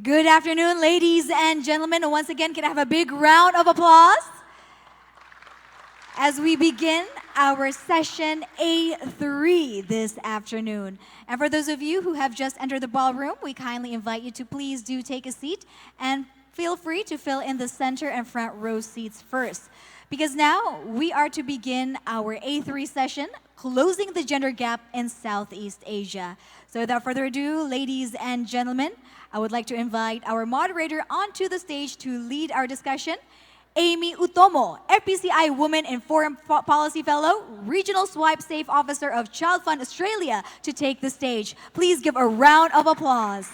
Good afternoon, ladies and gentlemen. Once again, can I have a big round of applause as we begin our session A3 this afternoon. And for those of you who have just entered the ballroom, we kindly invite you to please do take a seat and feel free to fill in the center and front row seats first. Because now we are to begin our A3 session, Closing the Gender Gap in Southeast Asia. So without further ado, ladies and gentlemen, I would like to invite our moderator onto the stage to lead our discussion, Amy Utomo, FPCI Women in Foreign Policy Fellow, Regional Swipe Safe Officer of Child Fund Australia, to take the stage. Please give a round of applause.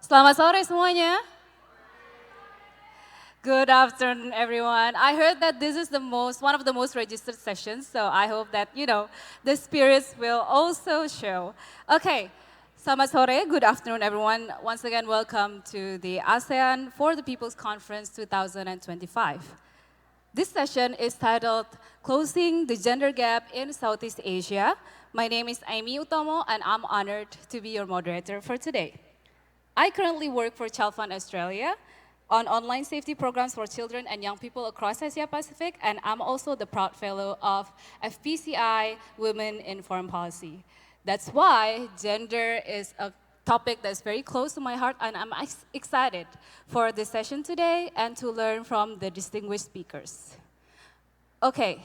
Selamat sore semuanya. Good afternoon, everyone. I heard that this is one of the most registered sessions, so I hope that, the spirits will also show. Okay, selamat sore, good afternoon, everyone. Once again, welcome to the ASEAN for the People's Conference 2025. This session is titled Closing the Gender Gap in Southeast Asia. My name is Amy Utomo, and I'm honored to be your moderator for today. I currently work for Child Fund Australia on online safety programs for children and young people across Asia Pacific, and I'm also the proud fellow of FPCI Women in Foreign Policy. That's why gender is a topic that's very close to my heart, and I'm excited for this session today and to learn from the distinguished speakers. Okay,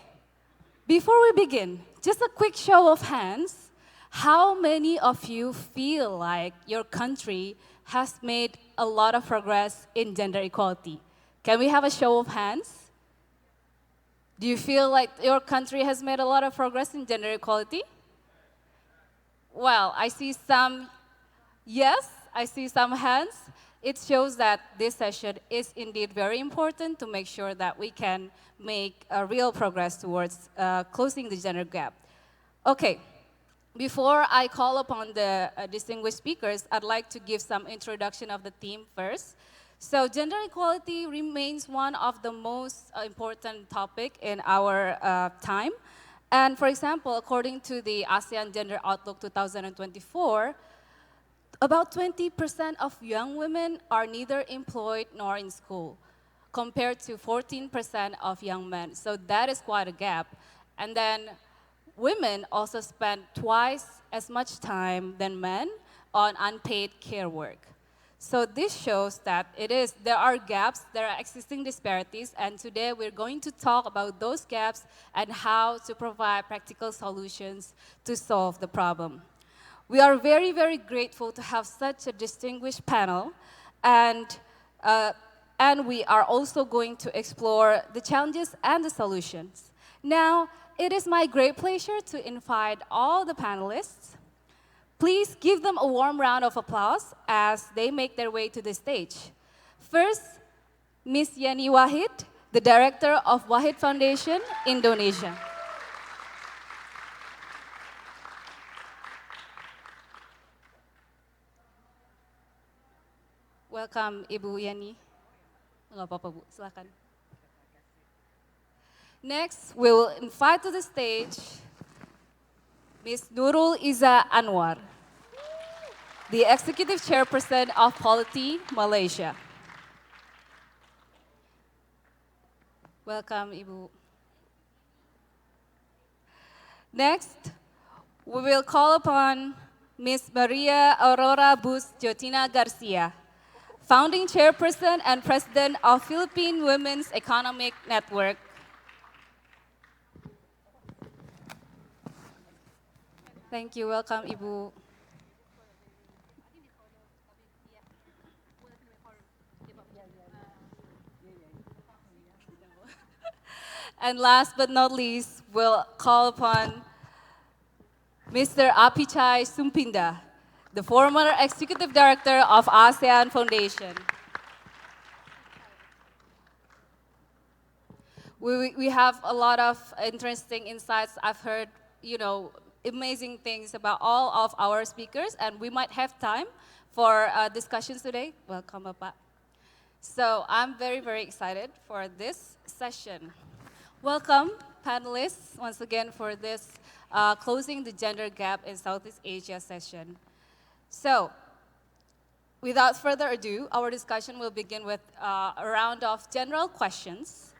before we begin, just a quick show of hands. How many of you feel like your country has made a lot of progress in gender equality? Can we have a show of hands? Do you feel like your country has made a lot of progress in gender equality? Well, I see some yes, I see some hands. It shows that this session is indeed very important to make sure that we can make a real progress towards closing the gender gap. Okay. Before I call upon the distinguished speakers, I'd like to give some introduction of the theme first. So gender equality remains one of the most important topic in our time. And for example, according to the ASEAN Gender Outlook 2024, about 20% of young women are neither employed nor in school, compared to 14% of young men. So that is quite a gap. And then women also spend twice as much time than men on unpaid care work. So this shows that there are gaps, there are existing disparities, and today we're going to talk about those gaps and how to provide practical solutions to solve the problem. We are very, very grateful to have such a distinguished panel, and we are also going to explore the challenges and the solutions. Now, it is my great pleasure to invite all the panelists. Please give them a warm round of applause as they make their way to the stage. First, Ms. Yani Wahid, the Director of Wahid Foundation, Indonesia. Welcome, Ibu Yani. Nggak apa-apa, Bu. Silakan. Next, we will invite to the stage Ms. Nurul Iza Anwar, the Executive Chairperson of Polity Malaysia. Welcome, Ibu. Next, we will call upon Ms. Maria Aurora Bus Jotina Garcia, Founding Chairperson and President of Philippine Women's Economic Network. Thank you. Welcome, Ibu. And last but not least, we'll call upon Mr. Apichai Sumpinda, the former Executive Director of ASEAN Foundation. We have a lot of interesting insights. I've heard, amazing things about all of our speakers, and we might have time for discussions today. Welcome, Bapak. So I'm very, very excited for this session. Welcome panelists once again for this Closing the Gender Gap in Southeast Asia session. So, without further ado, our discussion will begin with a round of general questions.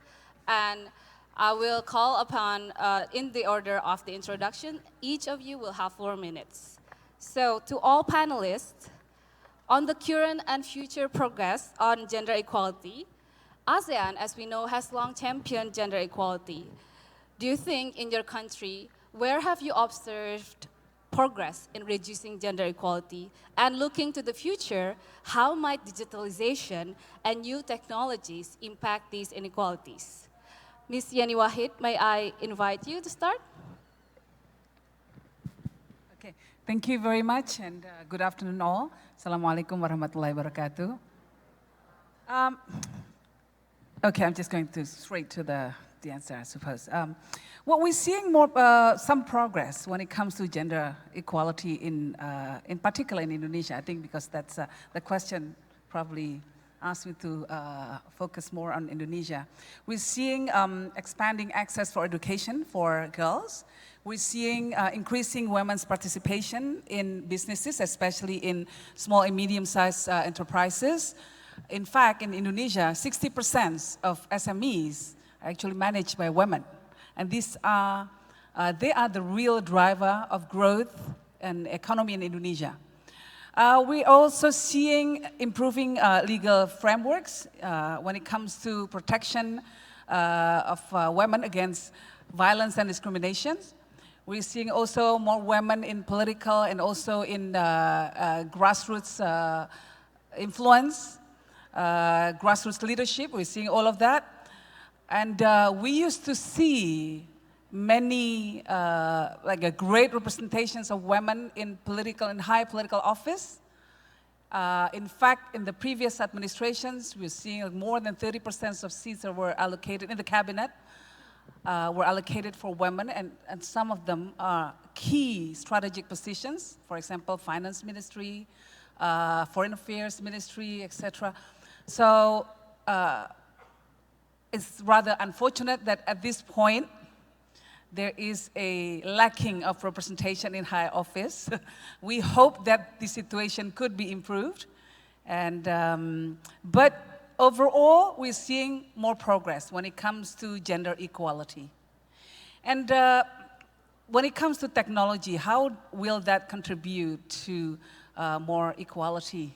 And I will call upon, in the order of the introduction, each of you will have 4 minutes. So, to all panelists, on the current and future progress on gender equality, ASEAN, as we know, has long championed gender equality. Do you think in your country, where have you observed progress in reducing gender equality? And looking to the future, how might digitalization and new technologies impact these inequalities? Ms. Yani Wahid, may I invite you to start? Okay, thank you very much, and good afternoon all. Assalamualaikum warahmatullahi wabarakatuh. Okay, I'm just going straight to the answer, I suppose. Well, we're seeing some progress when it comes to gender equality in particular in Indonesia, I think, because that's the question probably asked me to focus more on Indonesia. We're seeing expanding access for education for girls. We're seeing increasing women's participation in businesses, especially in small and medium-sized enterprises. In fact, in Indonesia, 60% of SMEs are actually managed by women. And they are the real driver of growth and economy in Indonesia. We're also seeing improving legal frameworks when it comes to protection of women against violence and discrimination. We're seeing also more women in political and also in grassroots influence, grassroots leadership. We're seeing all of that. And we used to see many, great representations of women in political and high political office. In fact, in the previous administrations, we're seeing more than 30% of seats that were allocated in the cabinet were allocated for women, and some of them are key strategic positions, for example, finance ministry, foreign affairs ministry, etc. So it's rather unfortunate that at this point, there is a lacking of representation in high office. We hope that the situation could be improved. But overall, we're seeing more progress when it comes to gender equality. And when it comes to technology, how will that contribute to more equality,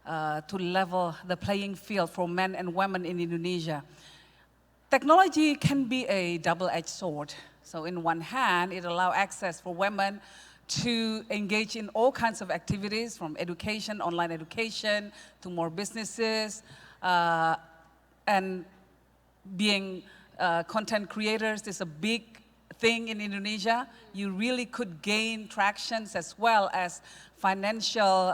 to level the playing field for men and women in Indonesia? Technology can be a double-edged sword. So in one hand, it allows access for women to engage in all kinds of activities, from education, online education, to more businesses, and being content creators is a big thing in Indonesia. You really could gain tractions as well as financial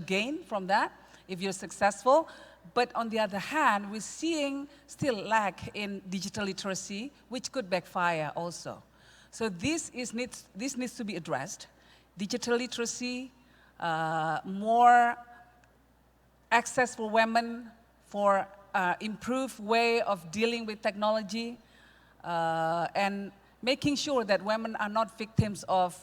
gain from that if you're successful. But on the other hand, we're seeing still lack in digital literacy, which could backfire also. So this needs to be addressed. Digital literacy, more access for women, for improved way of dealing with technology, and making sure that women are not victims of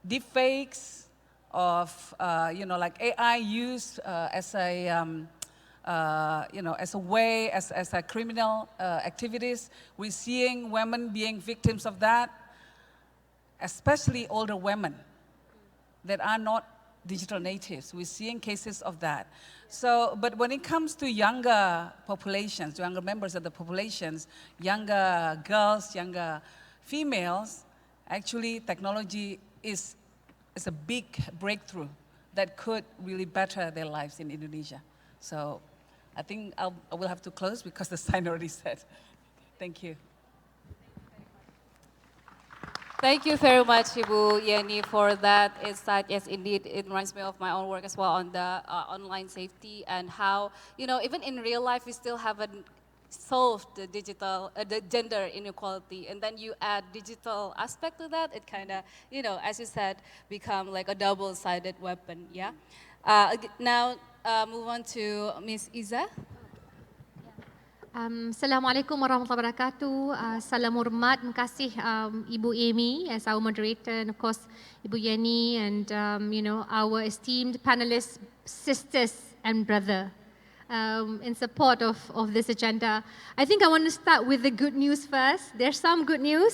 deepfakes, of like AI used as a way, as a criminal activities. We're seeing women being victims of that, especially older women that are not digital natives. We're seeing cases of that. So, but when it comes to younger populations, younger members of the populations, younger girls, younger females, actually technology is a big breakthrough that could really better their lives in Indonesia. So I think I will have to close because the sign already said. Thank you. Thank you very much, Ibu Yeni, for that insight. Yes, indeed, it reminds me of my own work as well on the online safety and how, even in real life, we still haven't solved the gender inequality. And then you add digital aspect to that, it kind of, as you said, become like a double-sided weapon, yeah? Now, move on to Ms. Iza. Assalamualaikum warahmatullahi wabarakatuh. Salam hormat, terima kasih Ibu Amy as our moderator, and of course Ibu Yeni and our esteemed panelists, sisters and brother, in support of this agenda. I think I want to start with the good news first. There's some good news.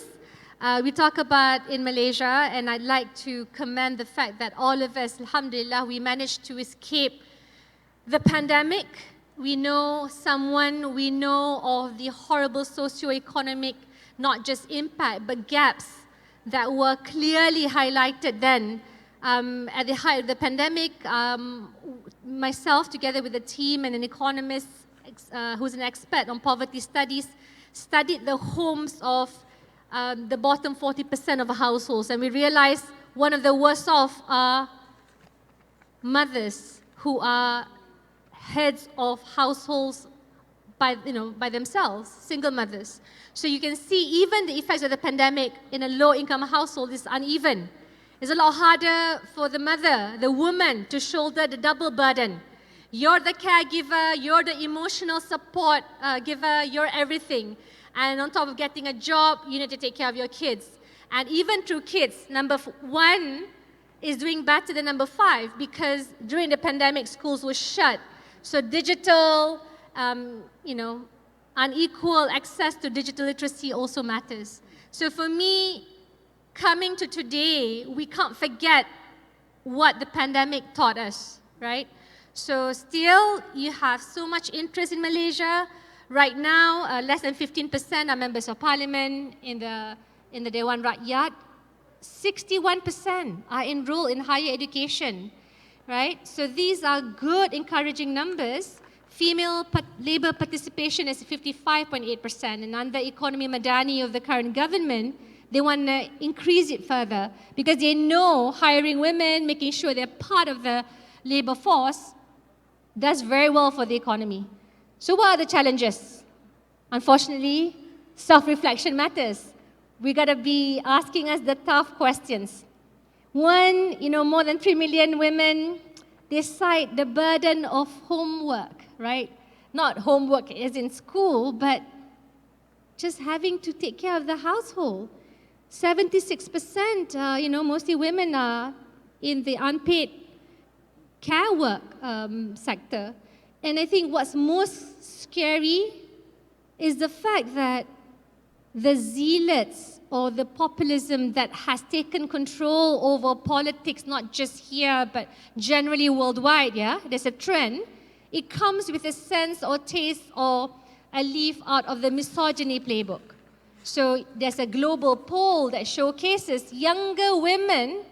We talk about in Malaysia, and I'd like to commend the fact that all of us, alhamdulillah, we managed to escape the pandemic. We know of the horrible socio-economic, not just impact, but gaps that were clearly highlighted then. At the height of the pandemic, myself, together with a team and an economist who's an expert on poverty studies, studied the homes of the bottom 40% of households, and we realized one of the worst off are mothers who are heads of households by themselves, single mothers. So you can see even the effects of the pandemic in a low-income household is uneven. It's a lot harder for the mother, the woman, to shoulder the double burden. You're the caregiver, you're the emotional support giver, you're everything. And on top of getting a job, you need to take care of your kids. And even through kids, number 1 is doing better than number 5 because during the pandemic, schools were shut. So digital, unequal access to digital literacy also matters. So for me, coming to today, we can't forget what the pandemic taught us, right? So still, you have so much interest in Malaysia. Right now, less than 15% are members of parliament in the Dewan Rakyat. 61% are enrolled in higher education. Right? So these are good, encouraging numbers. Female labor participation is 55.8%, and under economy Madani of the current government, they want to increase it further because they know hiring women, making sure they're part of the labor force, does very well for the economy. So what are the challenges? Unfortunately, self-reflection matters. We got to be asking us the tough questions. One, more than 3 million women, they cite the burden of homework, right? Not homework as in school, but just having to take care of the household. 76%, mostly women are in the unpaid care work sector. And I think what's most scary is the fact that the zealots or the populism that has taken control over politics, not just here, but generally worldwide, there's a trend. It comes with a sense or taste or a leaf out of the misogyny playbook. So there's a global poll that showcases younger women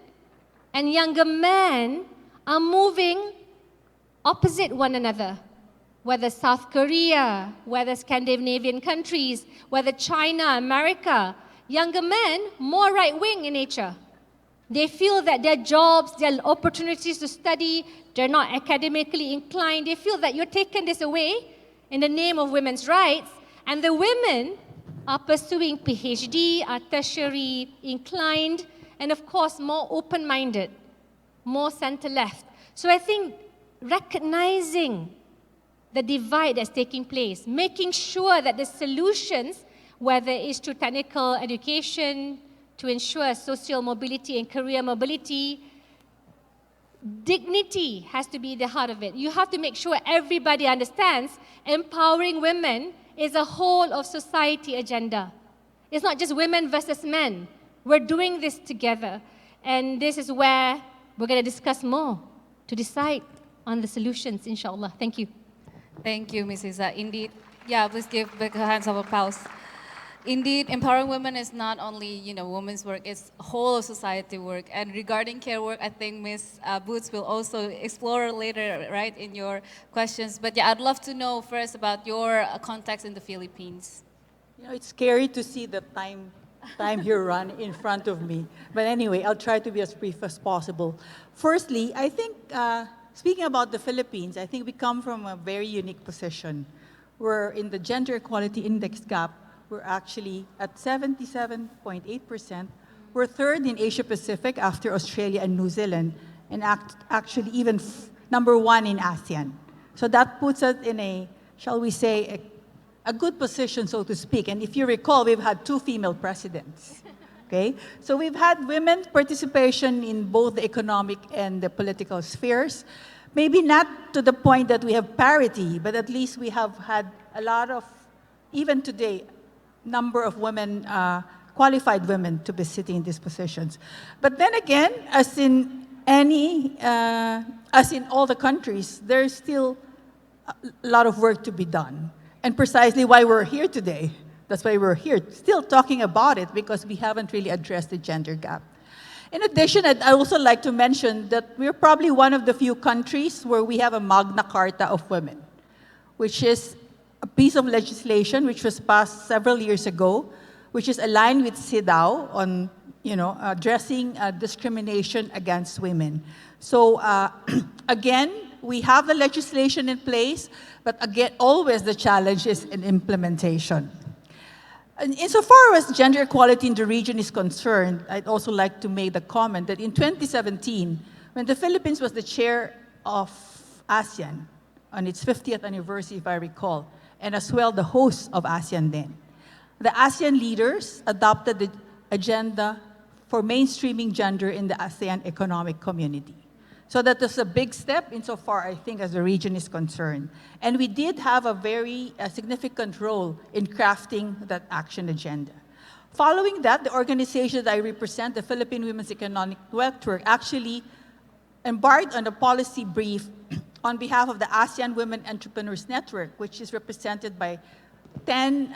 and younger men are moving opposite one another. Whether South Korea, whether Scandinavian countries, whether China, America, younger men, more right-wing in nature. They feel that their jobs, their opportunities to study, they're not academically inclined. They feel that you're taking this away in the name of women's rights. And the women are pursuing PhD, are tertiary inclined, and of course, more open-minded, more center-left. So I think recognizing the divide that's taking place, making sure that the solutions, whether it's through technical education, to ensure social mobility and career mobility, dignity has to be the heart of it. You have to make sure everybody understands empowering women is a whole of society agenda. It's not just women versus men. We're doing this together. And this is where we're going to discuss more to decide on the solutions, inshallah. Thank you. Thank you, Ms. Iza. Indeed, please give big hands of applause. Indeed, empowering women is not only, women's work, it's whole of society work. And regarding care work, I think Ms. Boots will also explore later, right, in your questions. But I'd love to know first about your context in the Philippines. It's scary to see the time here run in front of me. But anyway, I'll try to be as brief as possible. Firstly, I think, speaking about the Philippines, I think we come from a very unique position. We're in the Gender Equality Index gap. We're actually at 77.8%. We're third in Asia Pacific after Australia and New Zealand, and actually even number 1 in ASEAN. So that puts us in a, shall we say, a good position, so to speak. And if you recall, we've had 2 female presidents. Okay? So we've had women participation in both the economic and the political spheres. Maybe not to the point that we have parity, but at least we have had a lot of, even today, number of women, qualified women to be sitting in these positions. But then again, as in all the countries, there's still a lot of work to be done. And precisely why we're here today. That's why we're here, still talking about it, because we haven't really addressed the gender gap. In addition, I'd also like to mention that we're probably one of the few countries where we have a Magna Carta of women, which is a piece of legislation which was passed several years ago, which is aligned with CEDAW on addressing discrimination against women. So again, we have the legislation in place, but again, always the challenge is in implementation. And insofar as gender equality in the region is concerned, I'd also like to make the comment that in 2017, when the Philippines was the chair of ASEAN on its 50th anniversary, if I recall, and as well the host of ASEAN then, the ASEAN leaders adopted the agenda for mainstreaming gender in the ASEAN economic community. So that was a big step insofar, I think, as the region is concerned. And we did have a very significant role in crafting that action agenda. Following that, the organization that I represent, the Philippine Women's Economic Network, actually embarked on a policy brief on behalf of the ASEAN Women Entrepreneurs Network, which is represented by 10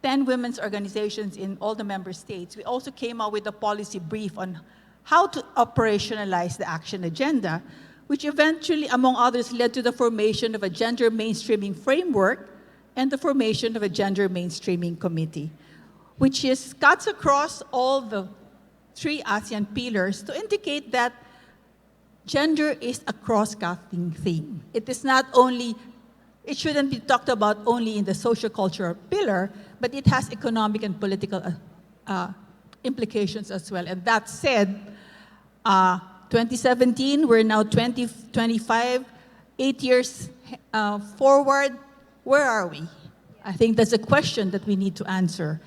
women's organizations in all the member states. We also came out with a policy brief on how to operationalize the action agenda, which eventually, among others, led to the formation of a gender mainstreaming framework and the formation of a gender mainstreaming committee, which cuts across all the 3 ASEAN pillars to indicate that gender is a cross-cutting theme. It shouldn't be talked about only in the socio-cultural pillar, but it has economic and political implications as well. And that said, 2017, we're now 2025, 8 years forward, where are we? I think that's a question that we need to answer.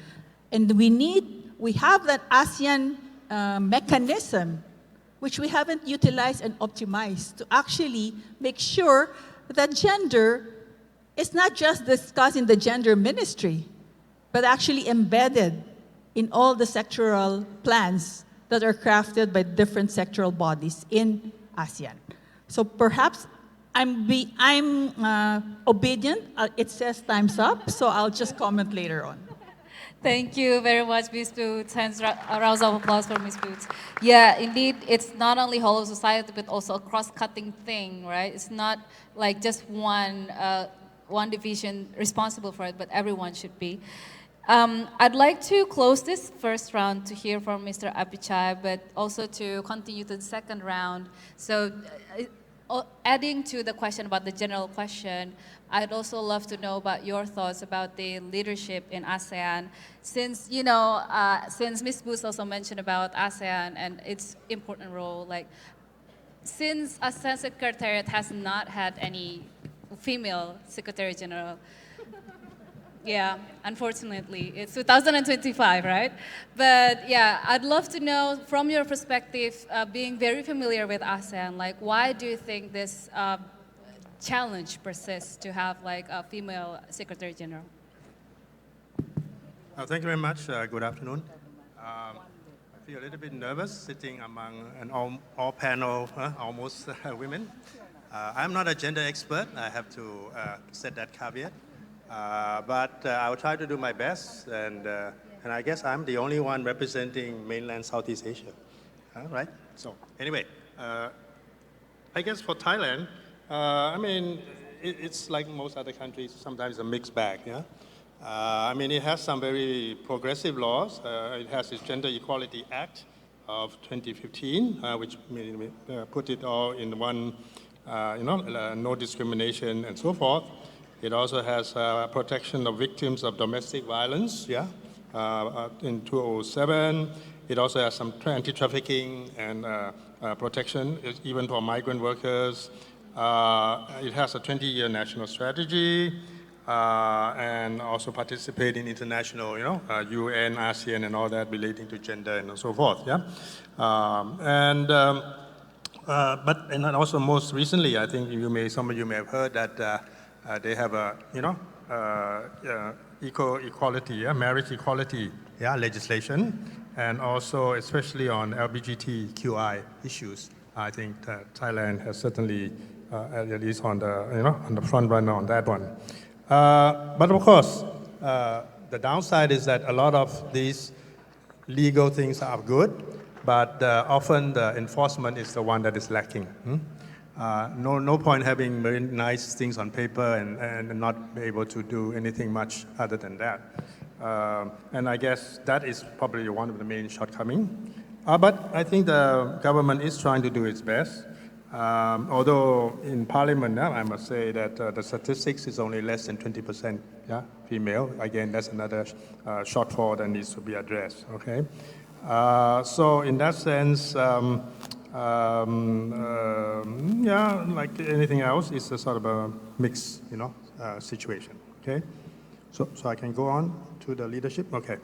And we have that ASEAN mechanism, which we haven't utilized and optimized to actually make sure that gender is not just discussed in the gender ministry, but actually embedded in all the sectoral plans that are crafted by different sectoral bodies in ASEAN. So perhaps I'm obedient. It says time's up, so I'll just comment later on. Thank you very much, Ms. Boots. Hands, a round of applause for Ms. Boots. Yeah, indeed, it's not only whole of society, but also a cross-cutting thing, right? It's not like just one division responsible for it, but everyone should be. I'd like to close this first round to hear from Mr. Apichai, but also to continue to the second round. So adding to the question about the general question, I'd also love to know about your thoughts about the leadership in ASEAN. Since, since Ms. Booth also mentioned about ASEAN and its important role, since ASEAN Secretariat has not had any female Secretary General, yeah, unfortunately, it's 2025, right? But yeah, I'd love to know from your perspective, being very familiar with ASEAN, why do you think this challenge persists to have a female Secretary General? Thank you very much. Good afternoon. I feel a little bit nervous sitting among an all panel, almost women. I'm not a gender expert. I have to set that caveat. But I'll try to do my best, and I guess I'm the only one representing mainland Southeast Asia, right? So anyway, I guess for Thailand, it's like most other countries, sometimes a mixed bag, yeah? It has some very progressive laws. It has its Gender Equality Act of 2015, which put it all in one, no discrimination and so forth. It also has protection of victims of domestic violence, yeah, in 2007. It also has some anti-trafficking and protection, even for migrant workers. It has a 20-year national strategy. and also participate in international, UN, ASEAN, and all that relating to gender and so forth. Yeah, and also most recently, I think some of you may have heard that they have a equality, marriage equality, legislation, and also especially on LGBTQI issues. I think that Thailand has certainly, at least on the front runner on that one. But of course, the downside is that a lot of these legal things are good, but often the enforcement is the one that is lacking. No point having very nice things on paper and not be able to do anything much other than that. And I guess that is probably one of the main shortcomings. But I think the government is trying to do its best. Although in Parliament, I must say that the statistics is only less than 20% female. Again, that's another shortfall that needs to be addressed. Okay, so in that sense, like anything else, it's a sort of a mixed, situation. Okay, so I can go on to the leadership. Okay,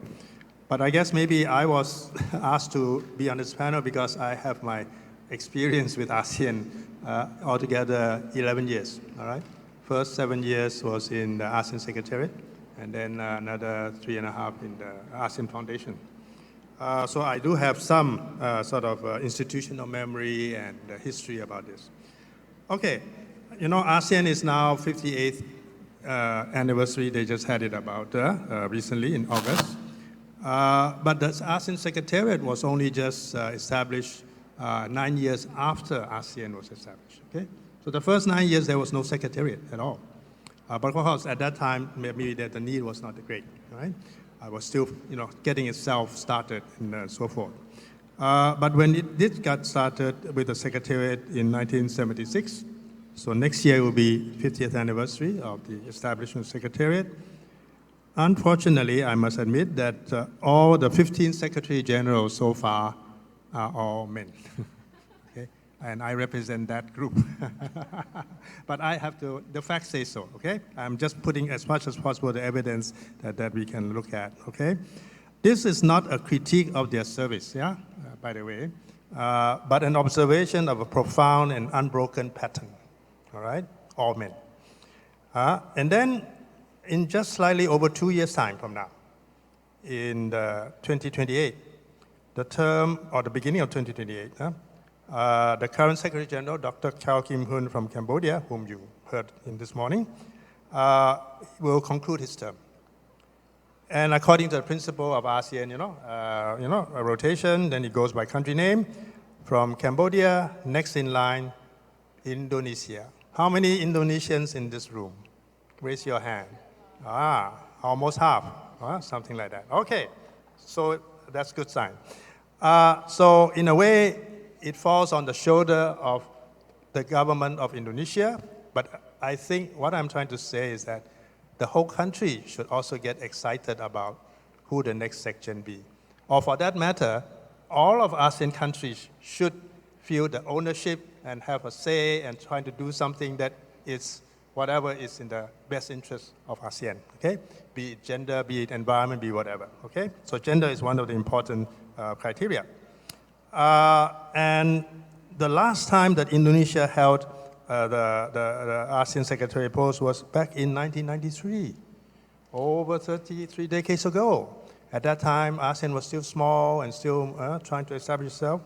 but I guess maybe I was asked to be on this panel because I have my experience with ASEAN altogether 11 years, all right? First 7 years was in the ASEAN Secretariat, and then another 3.5 in the ASEAN Foundation. So I do have some sort of institutional memory and history about this. Okay, ASEAN is now 58th anniversary. They just had it about recently in August. But the ASEAN Secretariat was only just established 9 years after ASEAN was established, okay? So the first 9 years, there was no secretariat at all. But of course, at that time, maybe the need was not great, right? I was still, getting itself started and so forth. But when it did get started with the secretariat in 1976, so next year will be 50th anniversary of the establishment of secretariat. Unfortunately, I must admit that all the 15 secretary generals so far are all men, okay? And I represent that group. But I have to, the facts say so, okay? I'm just putting as much as possible the evidence that we can look at, okay? This is not a critique of their service, by the way, but an observation of a profound and unbroken pattern, all right? All men. And then in just slightly over 2 years' time from now, in 2028, the term, or the beginning of 2028, the current Secretary General, Dr. Khao Kim Hun from Cambodia, whom you heard in this morning, will conclude his term. And according to the principle of ASEAN, a rotation, then it goes by country name. From Cambodia, next in line, Indonesia. How many Indonesians in this room? Raise your hand. Almost half, something like that. Okay, so that's a good sign. So in a way, it falls on the shoulder of the government of Indonesia, but I think what I'm trying to say is that the whole country should also get excited about who the next section be. Or for that matter, all of ASEAN countries should feel the ownership and have a say and trying to do something that is whatever is in the best interest of ASEAN, okay? Be it gender, be it environment, be whatever, okay? So gender is one of the important criteria. And the last time that Indonesia held the ASEAN Secretary post was back in 1993, over 33 decades ago. At that time, ASEAN was still small and still trying to establish itself.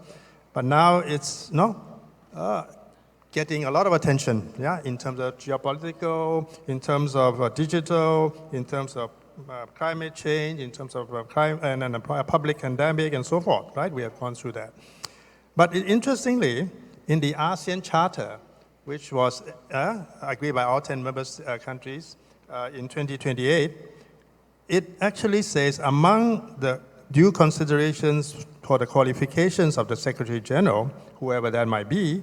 But now it's getting a lot of attention, in terms of geopolitical, in terms of digital, in terms of climate change, in terms of public pandemic and so forth, right? We have gone through that. But interestingly, in the ASEAN Charter, which was agreed by all 10 member countries in 2028, it actually says among the due considerations for the qualifications of the Secretary General, whoever that might be,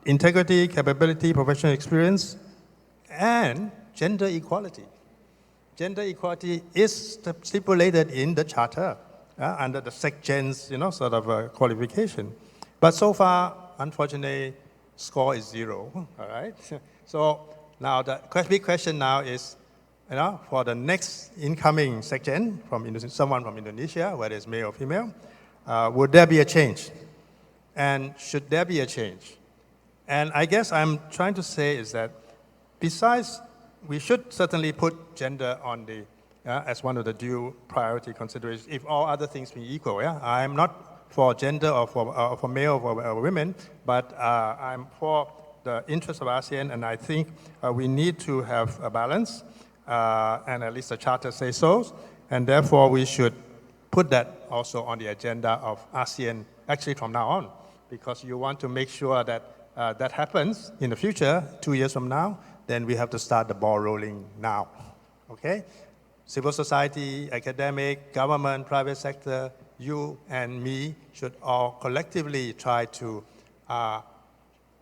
integrity, capability, professional experience, and gender equality. Gender equality is stipulated in the Charter under the SecGen's sort of qualification. But so far, unfortunately, score is 0, all right? So Now, the big question now is, for the next incoming section from someone from Indonesia, whether it's male or female, would there be a change? And should there be a change? And I guess I'm trying to say is that besides, we should certainly put gender on the as one of the due priority considerations, if all other things being equal. Yeah? I'm not for gender or for male or women, but I'm for the interest of ASEAN, and I think we need to have a balance, and at least the charter says so, and therefore we should put that also on the agenda of ASEAN, actually from now on, because you want to make sure that that happens in the future, 2 years from now, then we have to start the ball rolling now, okay? Civil society, academic, government, private sector, you and me should all collectively try to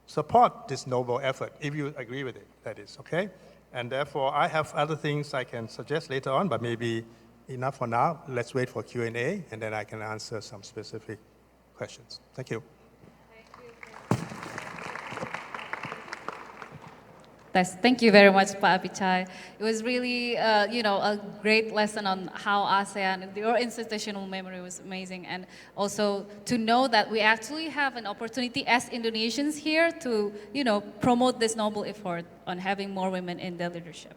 support this noble effort, if you agree with it, that is, okay? And therefore, I have other things I can suggest later on, but maybe enough for now. Let's wait for Q&A, and then I can answer some specific questions. Thank you. Thank you very much, Pak Apichai. It was really, a great lesson on how ASEAN, your institutional memory was amazing, and also to know that we actually have an opportunity as Indonesians here to, promote this noble effort on having more women in the leadership.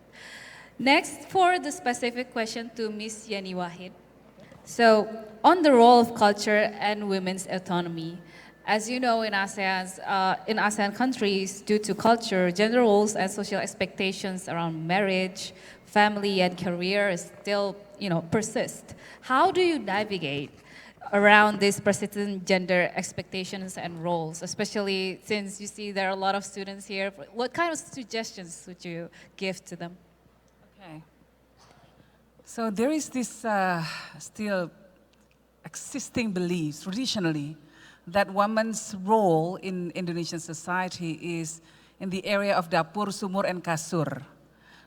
Next, for the specific question to Ms. Yeni Wahid. So, on the role of culture and women's autonomy, as you know, in ASEAN countries, due to culture, gender roles and social expectations around marriage, family, and career still, persist. How do you navigate around these persistent gender expectations and roles, especially since you see there are a lot of students here? What kind of suggestions would you give to them? Okay. So there is this still existing belief, traditionally, that women's role in Indonesian society is in the area of dapur, sumur, and kasur,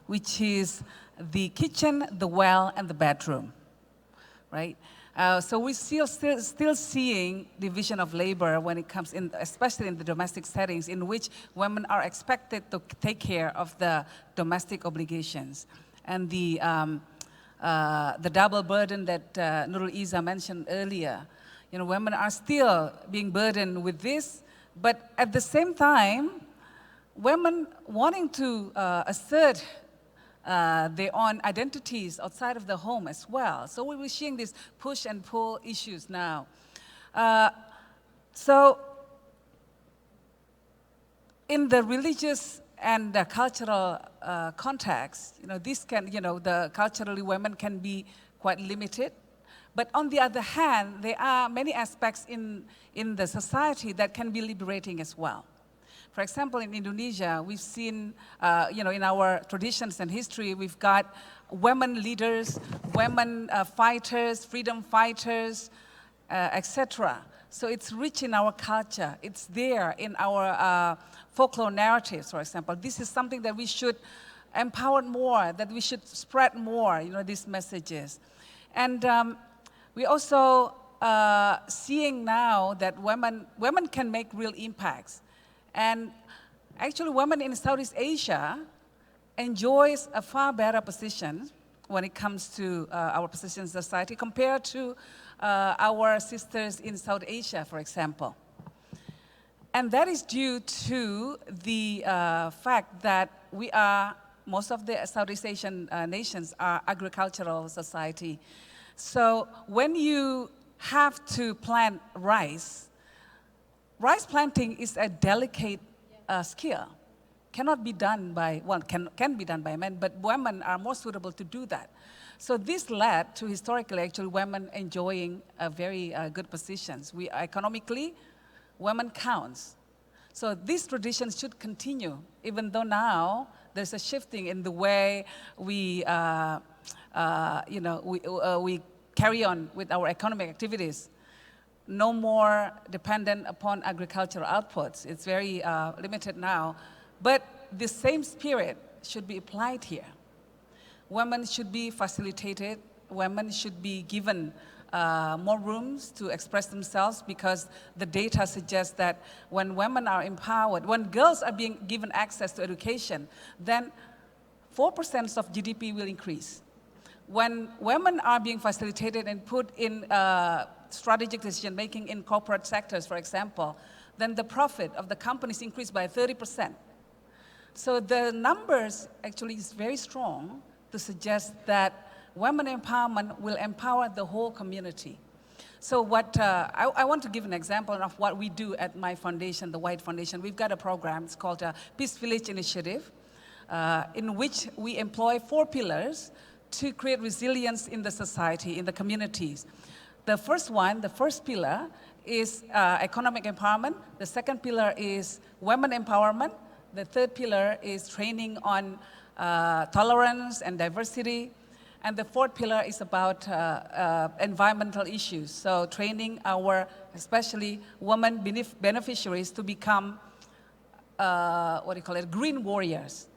which is the kitchen, the well, and the bedroom, right? So we're still seeing division of labor when it comes in, especially in the domestic settings, in which women are expected to take care of the domestic obligations. And the double burden that Nurul Iza mentioned earlier, women are still being burdened with this, but at the same time, women wanting to assert their own identities outside of the home as well. So we're seeing these push and pull issues now. So in the religious and the cultural context, this can, the culturally women can be quite limited. But on the other hand, there are many aspects in the society that can be liberating as well. For example, in Indonesia, we've seen, in our traditions and history, we've got women leaders, women fighters, freedom fighters, etc. So it's rich in our culture. It's there in our folklore narratives, for example. This is something that we should empower more, that we should spread more, these messages. And we're also seeing now that women can make real impacts. And actually, women in Southeast Asia enjoys a far better position when it comes to our position in society compared to our sisters in South Asia, for example. And that is due to the fact that most of the Southeast Asian nations are agricultural society. So when you have to plant rice planting is a delicate skill. Cannot be done by, can be done by men, but women are more suitable to do that. So this led to historically, actually, women enjoying very good positions. Economically, women counts. So these traditions should continue, even though now there's a shifting in the way we carry on with our economic activities. No more dependent upon agricultural outputs. It's very limited now. But the same spirit should be applied here. Women should be facilitated. Women should be given more rooms to express themselves, because the data suggests that when women are empowered, when girls are being given access to education, then 4% of GDP will increase. When women are being facilitated and put in strategic decision making in corporate sectors, for example, then the profit of the companies increase by 30%. So the numbers actually is very strong to suggest that women empowerment will empower the whole community. So what, I want to give an example of what we do at my foundation, the White Foundation. We've got a program, it's called Peace Village Initiative, in which we employ 4 pillars to create resilience in the society, in the communities. The first pillar is economic empowerment. The second pillar is women empowerment. The third pillar is training on tolerance and diversity. And the fourth pillar is about environmental issues. So training our, especially women beneficiaries to become, green warriors.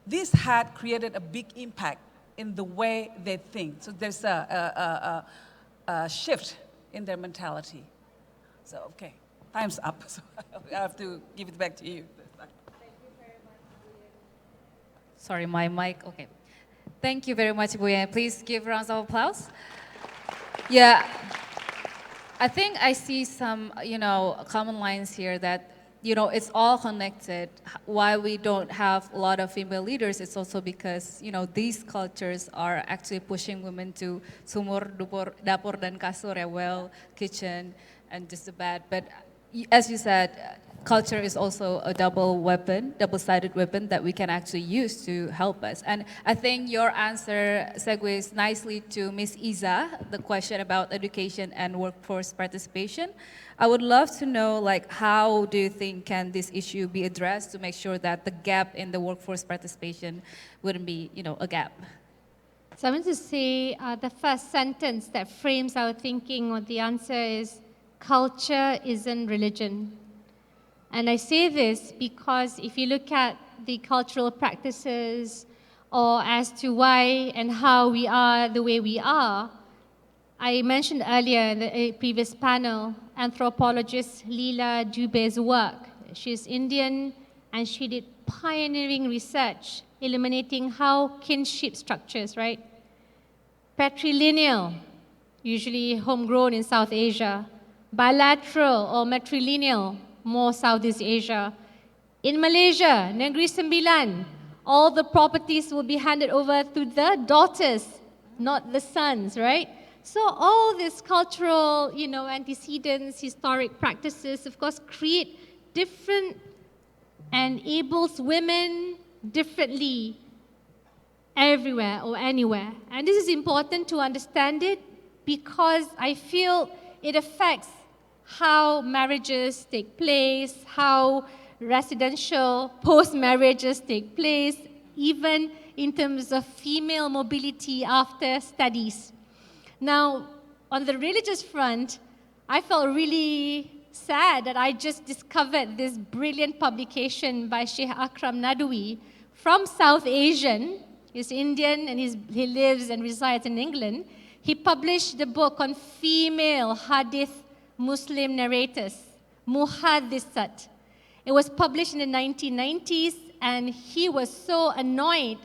This had created a big impact in the way they think. So there's a shift in their mentality. So, okay, time's up. So I have to give it back to you. Sorry, my mic, okay. Thank you very much, Buya. Please give rounds of applause. Yeah, I think I see some, common lines here that, it's all connected. Why we don't have a lot of female leaders, it's also because, these cultures are actually pushing women to sumur, dapur, dan kasur, well, kitchen, and just the bed. But as you said, culture is also a double-sided weapon that we can actually use to help us. And I think your answer segues nicely to Ms. Iza, the question about education and workforce participation. I would love to know, how do you think can this issue be addressed to make sure that the gap in the workforce participation wouldn't be, a gap? So I want to say the first sentence that frames our thinking or the answer is, culture isn't religion. And I say this because if you look at the cultural practices or as to why and how we are the way we are, I mentioned earlier in the previous panel, anthropologist Leela Dubé's work. She's Indian and she did pioneering research illuminating how kinship structures, right? Patrilineal, usually homegrown in South Asia. Bilateral or matrilineal, more Southeast Asia. In Malaysia, Negeri Sembilan, all the properties will be handed over to the daughters, not the sons, right? So all these cultural, antecedents, historic practices, of course, create different and enables women differently everywhere or anywhere. And this is important to understand it because I feel it affects how marriages take place, how residential post-marriages take place, even in terms of female mobility after studies. Now, on the religious front, I felt really sad that I just discovered this brilliant publication by Sheikh Akram Nadwi from South Asian. He's Indian and he lives and resides in England. He published the book on female hadith Muslim narrators, Muhaddisat. It was published in the 1990s, and he was so annoyed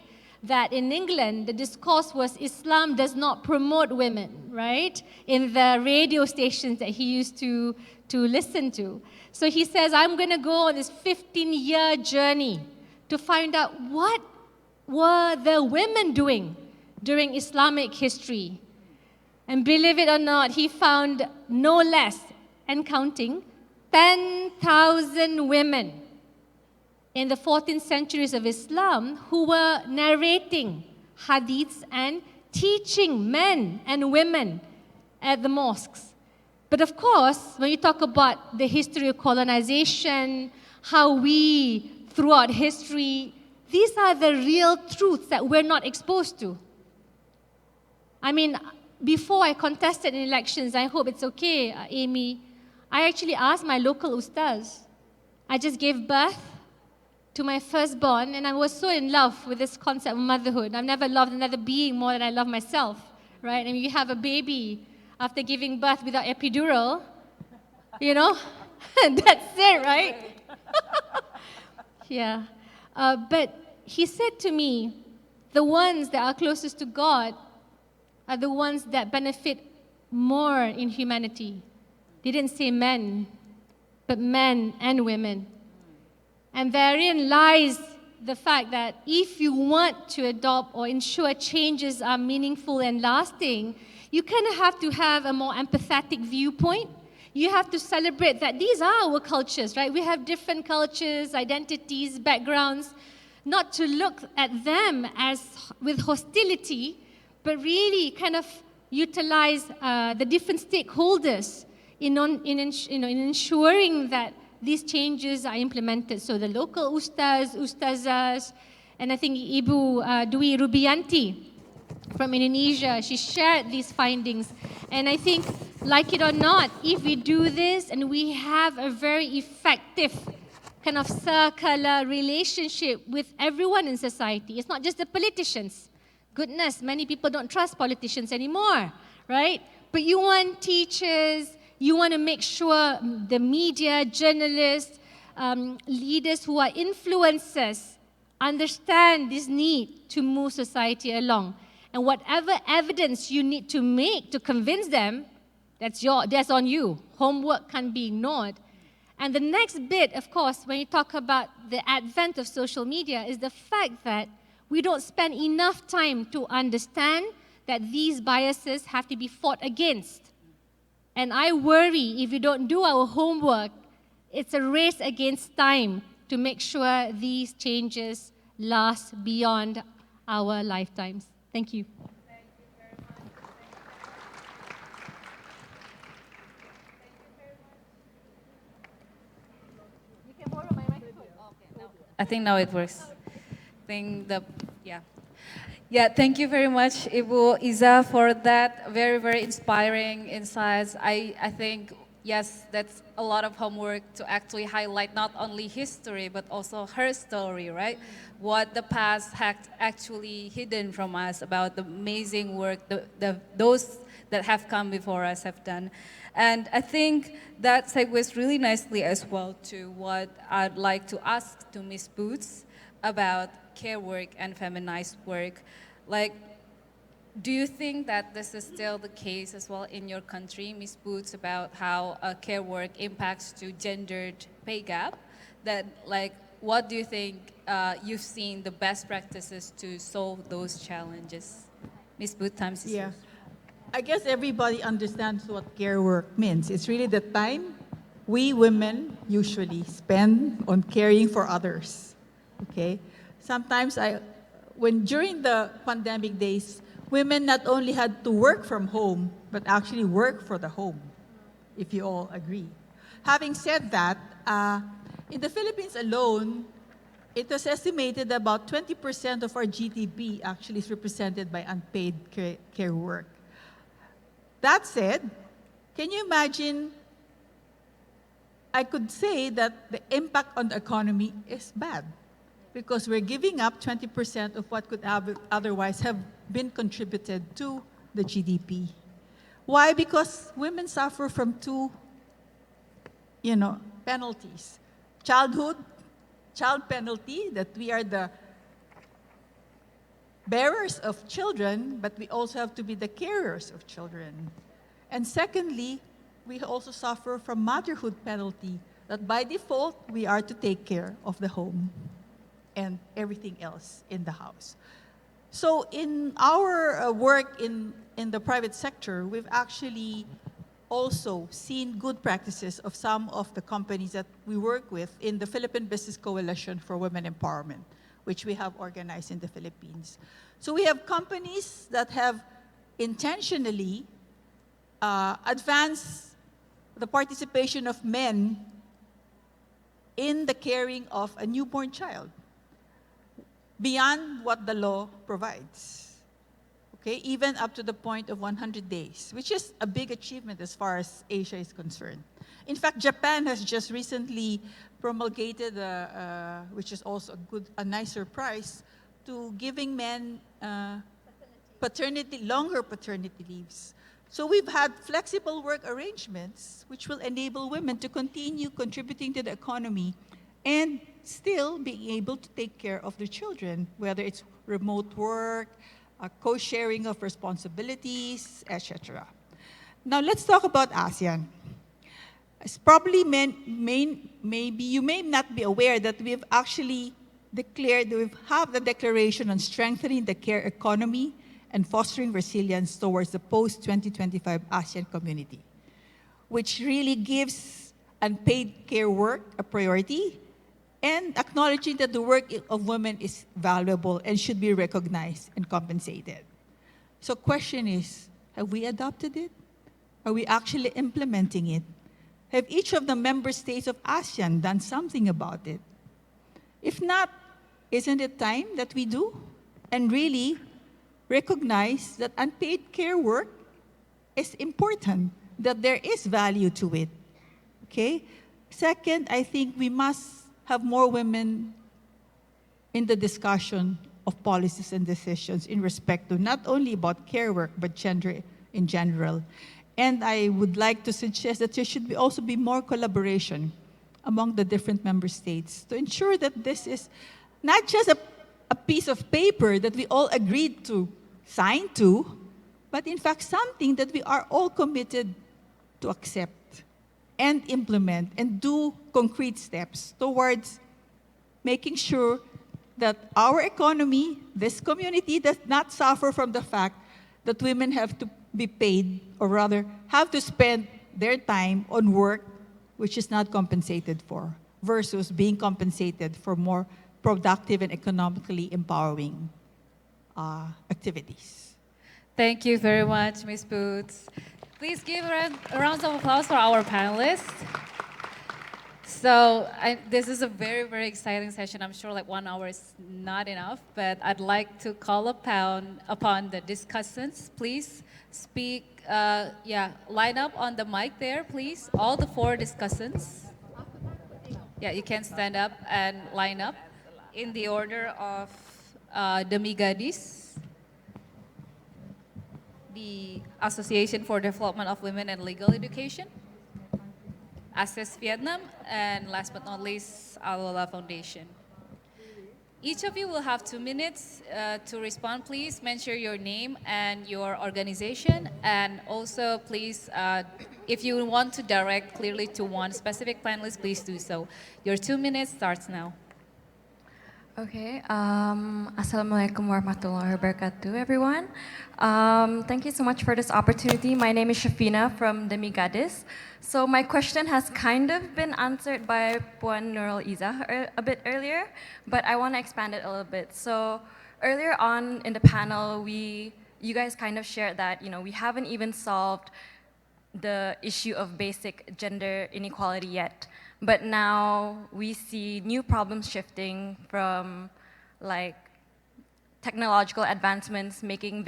that in England, the discourse was Islam does not promote women, right? In the radio stations that he used to listen to. So he says, I'm going to go on this 15-year journey to find out what were the women doing during Islamic history. And believe it or not, he found no less, and counting, 10,000 women in the 14th centuries of Islam who were narrating hadiths and teaching men and women at the mosques. But of course, when you talk about the history of colonization, how we, throughout history, these are the real truths that we're not exposed to. I mean, before I contested in elections, I hope it's okay, Amy, I actually asked my local ustaz. I just gave birth to my firstborn, and I was so in love with this concept of motherhood. I've never loved another being more than I love myself, right? And you have a baby, after giving birth without epidural, you know, that's it, right? Yeah. But he said to me, the ones that are closest to God are the ones that benefit more in humanity. He didn't say men, but men and women. And therein lies the fact that if you want to adopt or ensure changes are meaningful and lasting, you kind of have to have a more empathetic viewpoint. You have to celebrate that these are our cultures, right? We have different cultures, identities, backgrounds. Not to look at them as with hostility, but really kind of utilize the different stakeholders in ensuring that these changes are implemented. So the local ustazas, and I think Ibu Dwi Rubianti from Indonesia, she shared these findings. And I think, like it or not, if we do this and we have a very effective kind of circular relationship with everyone in society, it's not just the politicians. Goodness, many people don't trust politicians anymore, right? But you want teachers, you want to make sure the media, journalists, leaders who are influencers understand this need to move society along. And whatever evidence you need to make to convince them, that's on you. Homework can't be ignored. And the next bit, of course, when you talk about the advent of social media, is the fact that we don't spend enough time to understand that these biases have to be fought against. And I worry if we don't do our homework, it's a race against time to make sure these changes last beyond our lifetimes. Thank you. I think now it works. Yeah, thank you very much, Ibu Iza, for that very, very inspiring insights. I think, yes, that's a lot of homework to actually highlight not only history, but also her story, right? What the past had actually hidden from us about the amazing work those that have come before us have done. And I think that segues really nicely as well to what I'd like to ask to Ms. Boots about care work and feminized work. Like, do you think that this is still the case as well in your country, Ms. Boots, about how care work impacts to gendered pay gap? That, like, what do you think you've seen the best practices to solve those challenges? Ms. Boots, time is yours. I guess everybody understands what care work means. It's really the time we women usually spend on caring for others. Okay? Sometimes during the pandemic days, women not only had to work from home, but actually work for the home, if you all agree. Having said that, in the Philippines alone, it was estimated about 20% of our GDP actually is represented by unpaid care work. That said, can you imagine, I could say that the impact on the economy is bad because we're giving up 20% of what could otherwise have been contributed to the GDP. Why? Because women suffer from two, penalties. Child penalty, that we are the bearers of children, but we also have to be the carers of children. And secondly, we also suffer from motherhood penalty, that by default, we are to take care of the home and everything else in the house. So in our work in the private sector, we've actually also seen good practices of some of the companies that we work with in the Philippine Business Coalition for Women Empowerment, which we have organized in the Philippines. So we have companies that have intentionally advanced the participation of men in the caring of a newborn child beyond what the law provides. Okay, even up to the point of 100 days, which is a big achievement as far as Asia is concerned. In fact, Japan has just recently promulgated, which is also a nice surprise, to giving men longer paternity leaves. So we've had flexible work arrangements, which will enable women to continue contributing to the economy and still being able to take care of their children, whether it's remote work, co-sharing of responsibilities, etc. Now let's talk about ASEAN. It's probably maybe you may not be aware that we've actually declared, we have the declaration on strengthening the care economy and fostering resilience towards the post-2025 ASEAN community, which really gives unpaid care work a priority and acknowledging that the work of women is valuable and should be recognized and compensated. So question is, have we adopted it? Are we actually implementing it? Have each of the member states of ASEAN done something about it? If not, isn't it time that we do and really recognize that unpaid care work is important, that there is value to it, okay? Second, I think we must have more women in the discussion of policies and decisions in respect to not only about care work, but gender in general. And I would like to suggest that there should also be more collaboration among the different member states to ensure that this is not just a piece of paper that we all agreed to sign to, but in fact something that we are all committed to accept and implement and do concrete steps towards making sure that our economy, this community, does not suffer from the fact that women have to be paid, or rather have to spend their time on work which is not compensated for, versus being compensated for more productive and economically empowering activities. Thank you very much, Ms. Boots. Please give a round of applause for our panelists. So this is a very, very exciting session. I'm sure like 1 hour is not enough, but I'd like to call upon the discussants. Please speak, line up on the mic there, please. All the 4 discussants. Yeah, you can stand up and line up in the order of Demi Gadis, the Association for Development of Women and Legal Education, Access Vietnam, and last but not least, Alola Foundation. Each of you will have 2 minutes to respond. Please mention your name and your organization, and also please, if you want to direct clearly to one specific panelist, please do so. Your 2 minutes starts now. Okay, Assalamualaikum warahmatullahi wabarakatuh, everyone. Thank you so much for this opportunity. My name is Shafina from Demi Gadis. So my question has kind of been answered by Puan Nurul Izzah a bit earlier, but I want to expand it a little bit. So earlier on in the panel, you guys kind of shared that, we haven't even solved the issue of basic gender inequality yet. But now we see new problems shifting from like technological advancements making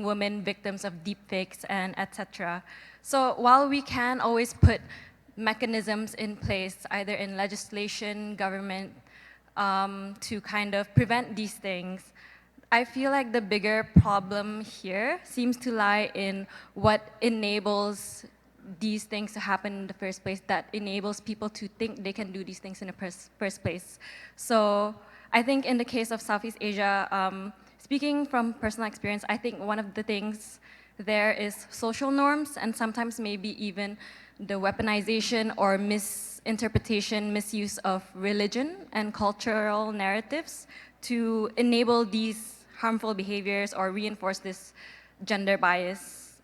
women victims of deepfakes and etc. So while we can always put mechanisms in place, either in legislation, government, to kind of prevent these things, I feel like the bigger problem here seems to lie in what enables these things to happen in the first place, that enables people to think they can do these things in the first place. So I think in the case of Southeast Asia, speaking from personal experience, I think one of the things there is social norms, and sometimes maybe even the weaponization or misinterpretation, misuse of religion and cultural narratives to enable these harmful behaviors or reinforce this gender biases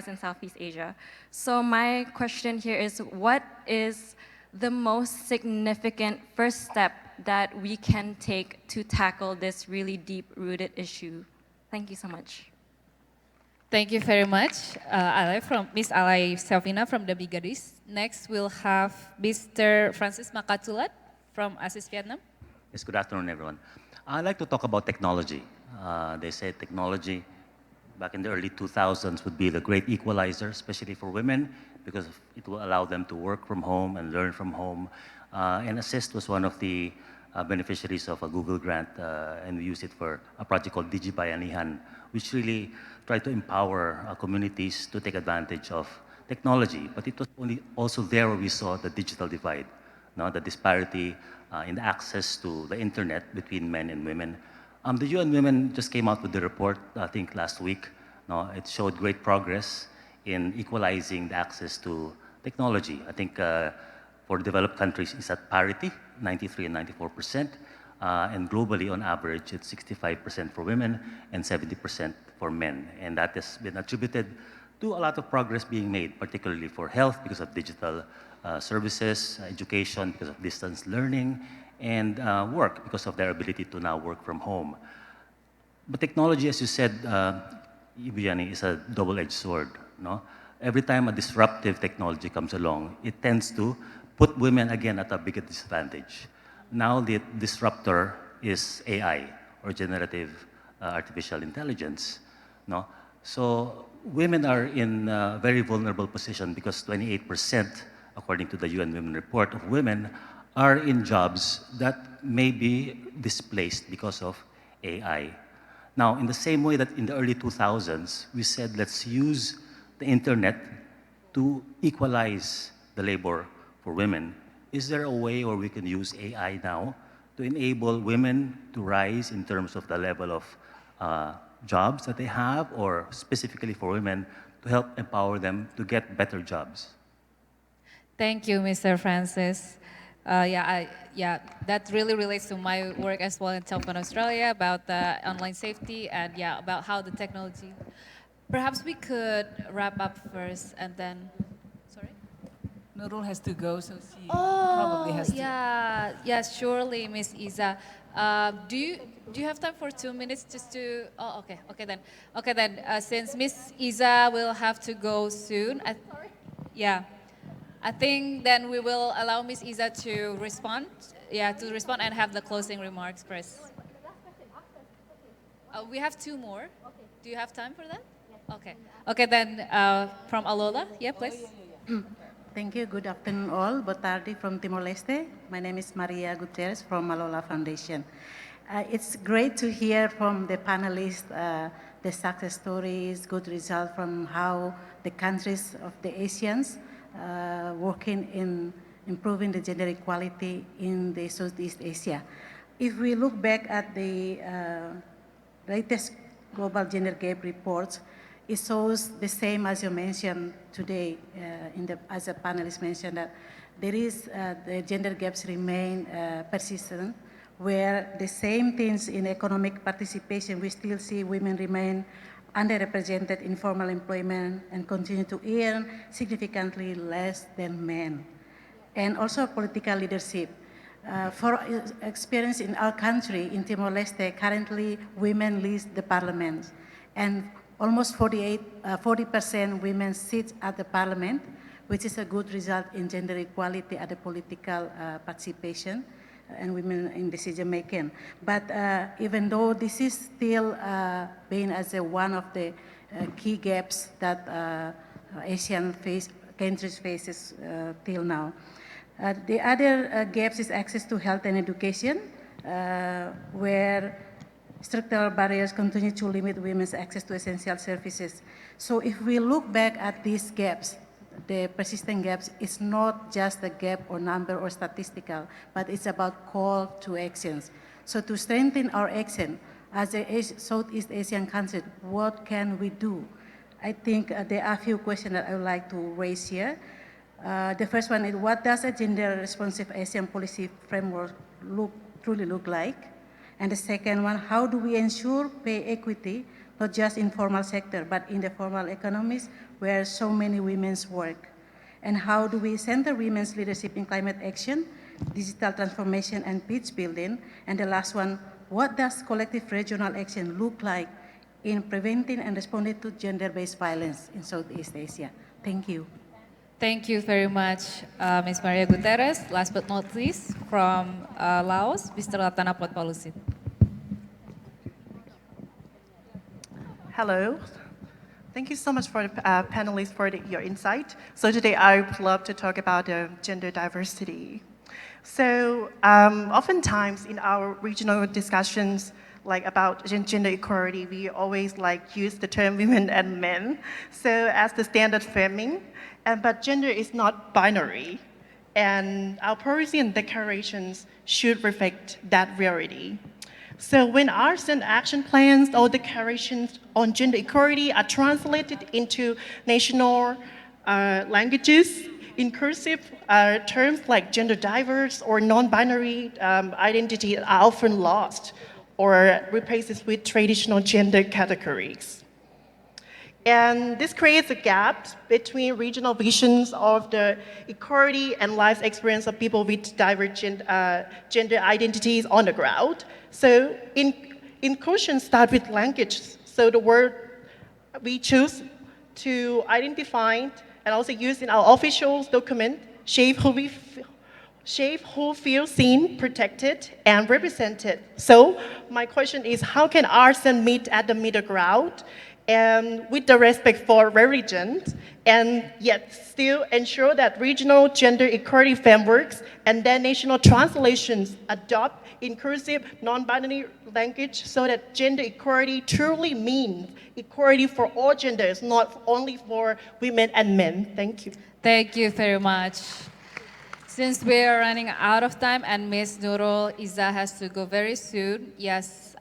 in Southeast Asia. So my question here is, what is the most significant first step that we can take to tackle this really deep-rooted issue? Thank you so much. Thank you very much, Miss Alay Selvina from the Bigadis. Next, we'll have Mr. Francis Makatulat from Assist Vietnam. Yes, good afternoon, everyone. I'd like to talk about technology. They say technology back in the early 2000s would be the great equalizer, especially for women, because it will allow them to work from home and learn from home. And Assist was one of the beneficiaries of a Google grant, and we use it for a project called Digibayanihan, which really tried to empower communities to take advantage of technology. But it was only also there where we saw the digital divide, no? The disparity in the access to the internet between men and women. The UN Women just came out with the report, I think last week. No? It showed great progress in equalizing the access to technology. I think for developed countries, it's at parity, 93 and 94%. And globally, on average, it's 65% for women and 70% for men. And that has been attributed to a lot of progress being made, particularly for health because of digital services, education because of distance learning, and work because of their ability to now work from home. But technology, as you said, Ibiani, is a double-edged sword. No? Every time a disruptive technology comes along, it tends to put women again at a bigger disadvantage. Now the disruptor is AI, or generative artificial intelligence. No? So women are in a very vulnerable position because 28%, according to the UN Women Report, of women are in jobs that may be displaced because of AI. Now, in the same way that in the early 2000s, we said, let's use the internet to equalize the labor for women, is there a way where we can use AI now to enable women to rise in terms of the level of jobs that they have, or specifically for women to help empower them to get better jobs? Thank you, Mr. Francis. That really relates to my work as well in Telephone Australia about the online safety and about how the technology. Perhaps we could wrap up first and then. Sorry. Nurul has to go, so she probably has to. Yes, surely, Miss Iza. Do you have time for 2 minutes just to? Oh, okay then. Since Miss Iza will have to go soon, I think then we will allow Miss Iza to respond. To respond and have the closing remarks, Chris. We have 2 more. Do you have time for that? Okay. Okay, then from Alola, please. Thank you. Good afternoon, all. Boa tarde from Timor-Leste. My name is Maria Gutierrez from Alola Foundation. It's great to hear from the panelists the success stories, good results from how the countries of the ASEANs working in improving the gender equality in the Southeast Asia. If we look back at the latest global gender gap reports, it shows the same as you mentioned today, as a panelist mentioned, that there is the gender gaps remain persistent, where the same things in economic participation, we still see women remain underrepresented in formal employment and continue to earn significantly less than men. And also political leadership. For experience in our country, in Timor-Leste, currently women lead the parliament. And almost 40% women sit at the parliament, which is a good result in gender equality at the political participation and women in decision making. But even though this is still being as one of the key gaps that Asian countries faces till now. The other gaps is access to health and education, where structural barriers continue to limit women's access to essential services. So if we look back at these gaps, the persistent gaps, it's not just a gap or number or statistical, but it's about call to actions. So to strengthen our action as a Southeast Asian country, what can we do? I think there are a few questions that I would like to raise here. The first one is, what does a gender-responsive Asian policy framework truly look like? And the second one, how do we ensure pay equity, not just in formal sector, but in the formal economies where so many women work? And how do we center women's leadership in climate action, digital transformation, and peace building? And the last one, what does collective regional action look like in preventing and responding to gender-based violence in Southeast Asia? Thank you. Thank you very much, Ms. Maria Gutierrez. Last but not least, from Laos, Mr. Ratana Potpalusit. Hello. Thank you so much for the panelists for your insight. So today I would love to talk about gender diversity. So oftentimes in our regional discussions, like about gender equality, we always like use the term women and men, so as the standard framing, but gender is not binary, and our policy and declarations should reflect that reality. So when our and action plans or declarations on gender equality are translated into national languages, inclusive terms like gender diverse or non-binary identity are often lost or replaced with traditional gender categories. And this creates a gap between regional visions of the equality and life experience of people with divergent gender identities on the ground. So inclusion starts with language. So the word we choose to identify and also use in our official document shape who feel seen, protected, and represented. So my question is, how can artisan meet at the middle ground and with the respect for religions, and yet still ensure that regional gender equality frameworks and then national translations adopt inclusive non-binary language so that gender equality truly means equality for all genders, not only for women and men. Thank you. Thank you very much. Since we are running out of time and Ms. Nurul Iza has to go very soon, yes,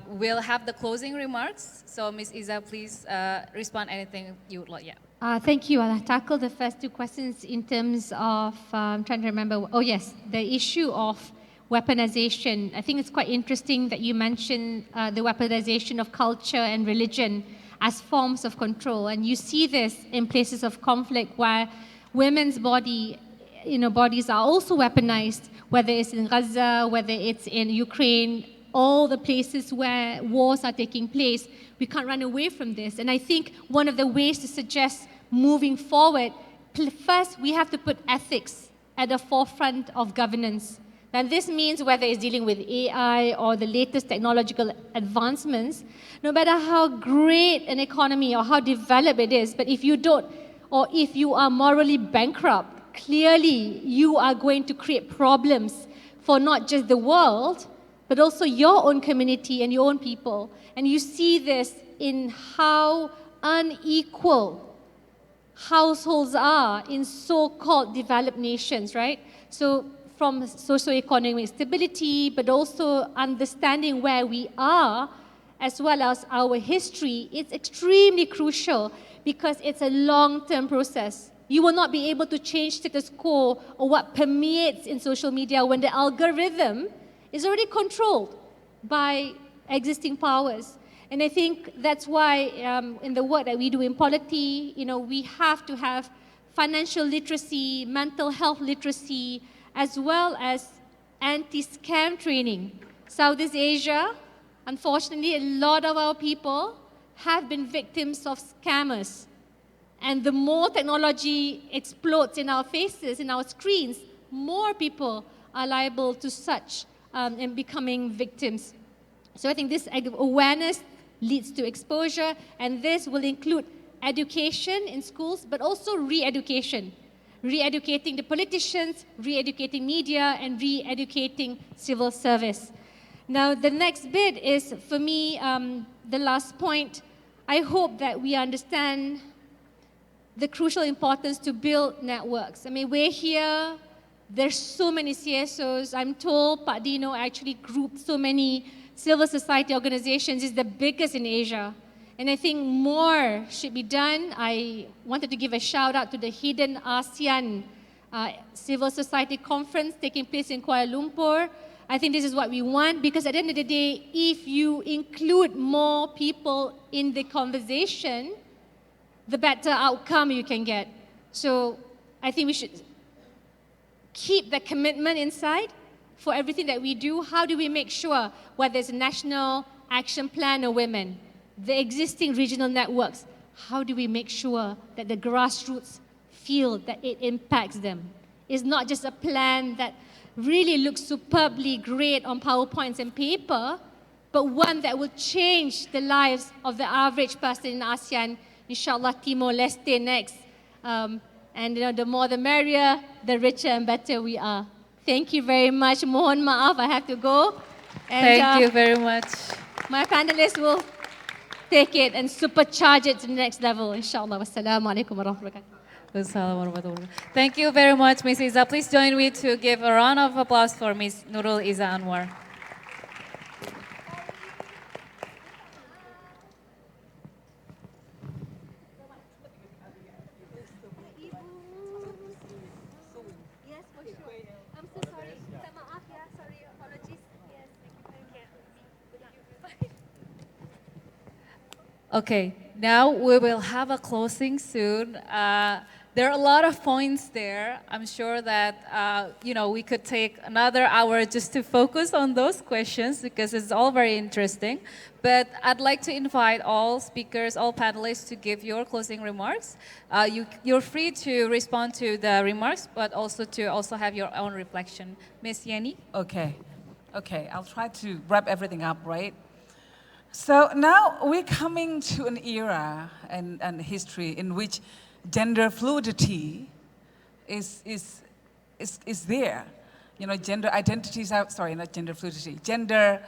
we'll have the closing remarks. So Ms. Iza, please respond anything you would like. Yeah. Thank you. I'll tackle the first two questions in terms of, I'm trying to remember, oh yes, the issue of weaponization. I think it's quite interesting that you mentioned the weaponization of culture and religion as forms of control. And you see this in places of conflict where women's bodies are also weaponized, whether it's in Gaza, whether it's in Ukraine, all the places where wars are taking place. We can't run away from this. And I think one of the ways to suggest moving forward, first we have to put ethics at the forefront of governance. And this means whether it's dealing with AI or the latest technological advancements, no matter how great an economy or how developed it is, but if you don't, or if you are morally bankrupt, clearly you are going to create problems for not just the world, but also your own community and your own people. And you see this in how unequal households are in so-called developed nations, right? So from socioeconomic stability, but also understanding where we are, as well as our history, it's extremely crucial because it's a long-term process. You will not be able to change status quo or what permeates in social media when the algorithm is already controlled by existing powers. And I think that's why in the work that we do in polity, we have to have financial literacy, mental health literacy, as well as anti-scam training. Southeast Asia, unfortunately, a lot of our people have been victims of scammers. And the more technology explodes in our faces, in our screens, more people are liable to such and becoming victims. So I think this awareness leads to exposure, and this will include education in schools, but also re-education. Re-educating the politicians, re-educating media, and re-educating civil service. Now, the next bit is, for me, the last point. I hope that we understand the crucial importance to build networks. I mean, we're here, there's so many CSOs. I'm told Pak Dino actually grouped so many civil society organizations. It's the biggest in Asia. And I think more should be done. I wanted to give a shout out to the Hidden ASEAN Civil Society Conference taking place in Kuala Lumpur. I think this is what we want, because at the end of the day, if you include more people in the conversation, the better outcome you can get. So I think we should keep the commitment inside for everything that we do. How do we make sure, whether it's a national action plan or women, the existing regional networks, how do we make sure that the grassroots feel that it impacts them? It's not just a plan that really looks superbly great on PowerPoints and paper, but one that will change the lives of the average person in ASEAN. Inshallah, Timor-Leste next. And the more the merrier, the richer and better we are. Thank you very much. Mohon maaf, I have to go. And, Thank you very much. My panelists will take it and supercharge it to the next level, inshallah. Wassalamu alaikum warahmatullahi wabarakatuh. Thank you very much, Ms. Iza. Please join me to give a round of applause for Ms. Nurul Iza Anwar. Okay, now we will have a closing soon. There are a lot of points there. I'm sure that we could take another hour just to focus on those questions because it's all very interesting. But I'd like to invite all speakers, all panelists to give your closing remarks. You're free to respond to the remarks, but also to have your own reflection. Ms. Yeni? Okay, I'll try to wrap everything up, right? So now we're coming to an era and history in which gender fluidity is there. Gender identities are, sorry, not gender fluidity, gender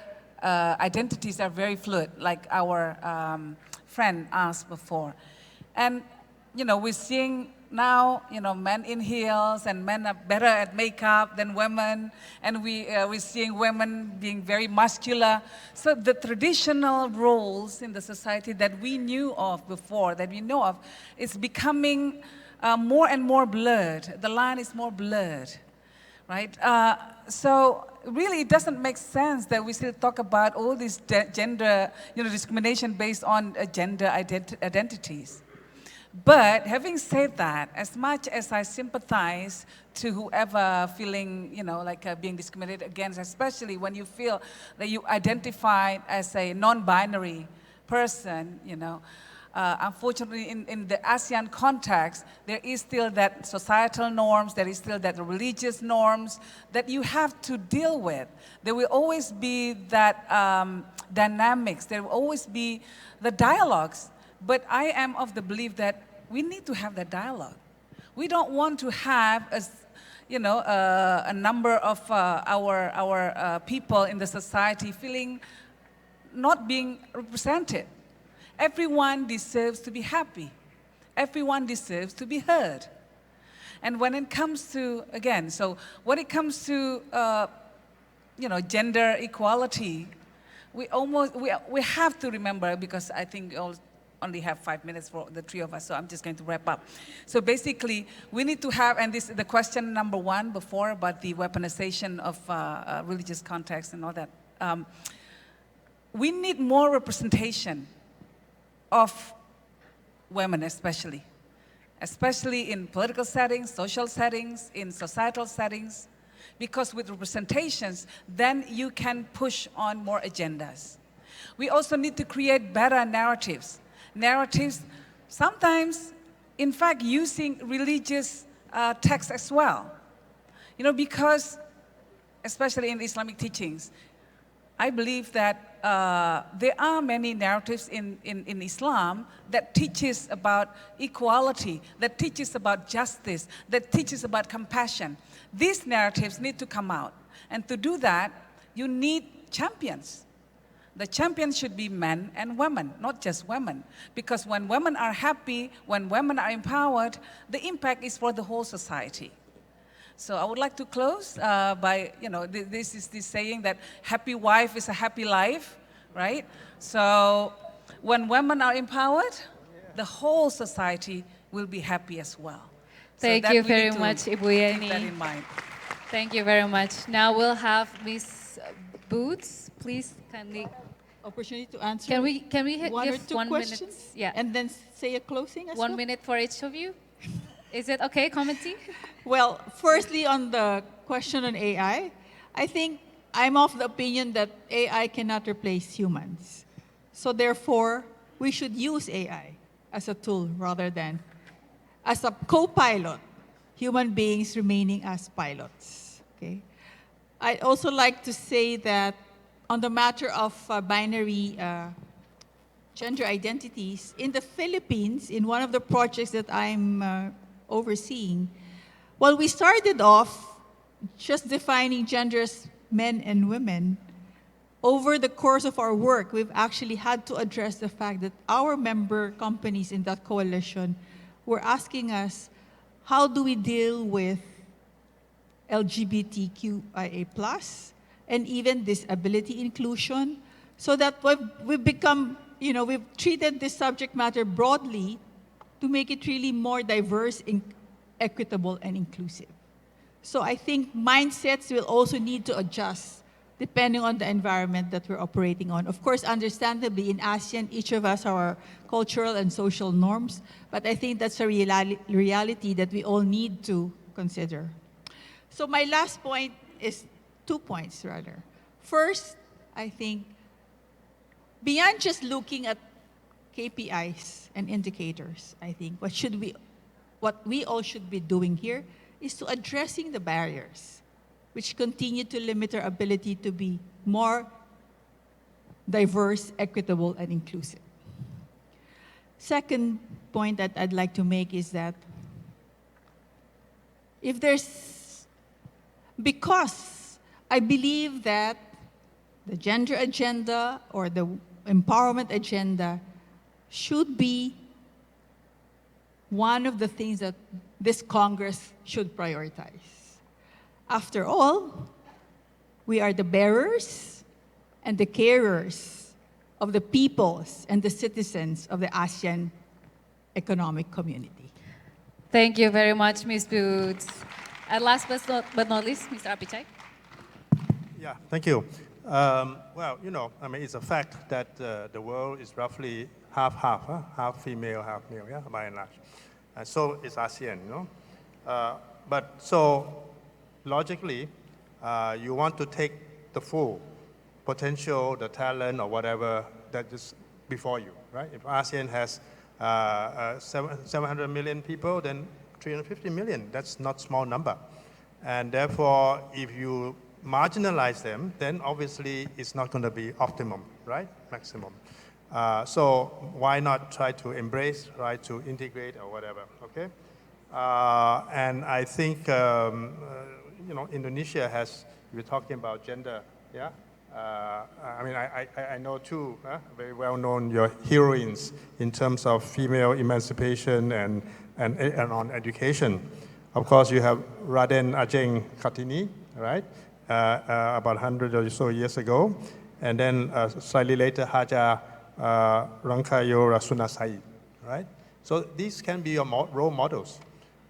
identities are very fluid, like our friend asked before. And, we're seeing now, men in heels and men are better at makeup than women, and we're seeing women being very muscular. So the traditional roles in the society that we knew of before, that we know of, is becoming more and more blurred. The line is more blurred, right? So really, it doesn't make sense that we still talk about all these gender, discrimination based on gender identities. But having said that, as much as I sympathize to whoever feeling, being discriminated against, especially when you feel that you identify as a non-binary person, unfortunately in the ASEAN context, there is still that societal norms, there is still that religious norms that you have to deal with. There will always be that dynamics, there will always be the dialogues. But I am of the belief that we need to have that dialogue. We don't want to have a number of our people in the society feeling not being represented. Everyone deserves to be happy. Everyone deserves to be heard. And when it comes to, again, when it comes to gender equality, we have to remember, because I think only have 5 minutes for the three of us, so I'm just going to wrap up. So basically, we need to have, and this is the question number one before about the weaponization of religious context and all that. We need more representation of women especially in political settings, social settings, in societal settings, because with representations, then you can push on more agendas. We also need to create better narratives. Narratives, sometimes, in fact, using religious texts as well. Because, especially in Islamic teachings, I believe that there are many narratives in Islam that teaches about equality, that teaches about justice, that teaches about compassion. These narratives need to come out. And to do that, you need champions. The champions should be men and women, not just women. Because when women are happy, when women are empowered, the impact is for the whole society. So I would like to close by, this is the saying that happy wife is a happy life, right? So when women are empowered, the whole society will be happy as well. Thank you very much, Ibu Yeni. Keep that in mind. Thank you very much. Now we'll have Ms. Boots. Please kindly. Opportunity to answer. Can we one give or two 1 questions? minute? Yeah. And then say a closing as 1 well? minute for each of you. Is it okay, committee? Well, firstly, on the question on AI, I think I'm of the opinion that AI cannot replace humans. So therefore, we should use AI as a tool rather than as a co-pilot, human beings remaining as pilots. Okay. I'd also like to say that on the matter of binary gender identities, in the Philippines, in one of the projects that I'm overseeing, well, we started off just defining gender as men and women, over the course of our work, we've actually had to address the fact that our member companies in that coalition were asking us, how do we deal with LGBTQIA+, and even disability inclusion, so that we've become, we've treated this subject matter broadly to make it really more diverse, equitable, and inclusive. So I think mindsets will also need to adjust depending on the environment that we're operating on. Of course, understandably, in ASEAN, each of us have our cultural and social norms, but I think that's a reality that we all need to consider. So my last point is 2 points, rather. First, I think beyond just looking at KPIs and indicators, I think what we all should be doing here is to addressing the barriers which continue to limit our ability to be more diverse, equitable, and inclusive. Second point that I'd like to make is that because I believe that the gender agenda or the empowerment agenda should be one of the things that this Congress should prioritize. After all, we are the bearers and the carers of the peoples and the citizens of the ASEAN economic community. Thank you very much, Ms. Boots. And last but not least, Mr. Apichai. Yeah, thank you. Well, it's a fact that the world is roughly half-half, half female, half male, yeah, by and large. And so is ASEAN, But so logically, you want to take the full potential, the talent, or whatever that is before you, right? If ASEAN has 700 million people, then 350 million, that's not a small number. And therefore, if you marginalize them, then obviously it's not going to be optimum, right? Maximum. So why not try to embrace, try to integrate or whatever, okay? And I think, Indonesia has, we're talking about gender, yeah? I know two very well-known your heroines in terms of female emancipation and on education. Of course, you have Raden Ajeng Kartini, right? About 100 or so years ago. And then slightly later, Haja Rangkayo Rasunasai, right? So these can be your role models.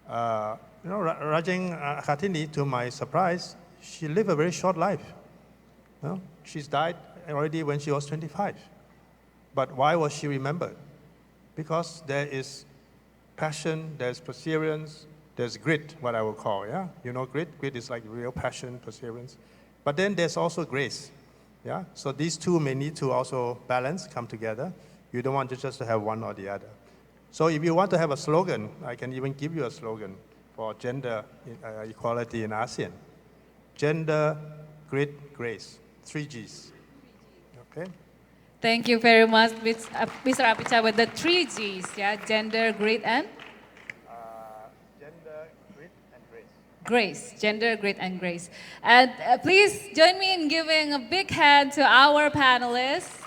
Rajeng Kartini, to my surprise, she lived a very short life. She's died already when she was 25. But why was she remembered? Because there is passion, there's perseverance, there's grit, what I would call, yeah? Grit? Grit is like real passion, perseverance. But then there's also grace, yeah? So these two may need to also balance, come together. You don't want just to have one or the other. So if you want to have a slogan, I can even give you a slogan for gender equality in ASEAN. Gender, grit, grace. 3 Gs. Okay? Thank you very much, Mr. Apichai, with the 3 Gs, yeah? Gender, grit, and? Gender, grit, and grace. Grace. Gender, grit, and grace. And please join me in giving a big hand to our panelists.